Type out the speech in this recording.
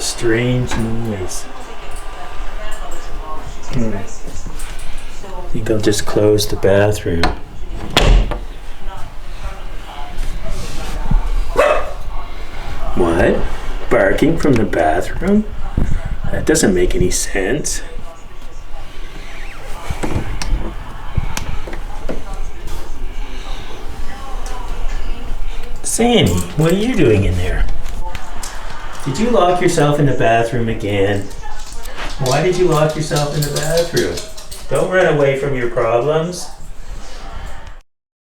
strange noise. I think I'll just close the bathroom. What? Barking from the bathroom? That doesn't make any sense. Sandy, what are you doing in there? Did you lock yourself in the bathroom again? Why did you lock yourself in the bathroom? Don't run away from your problems.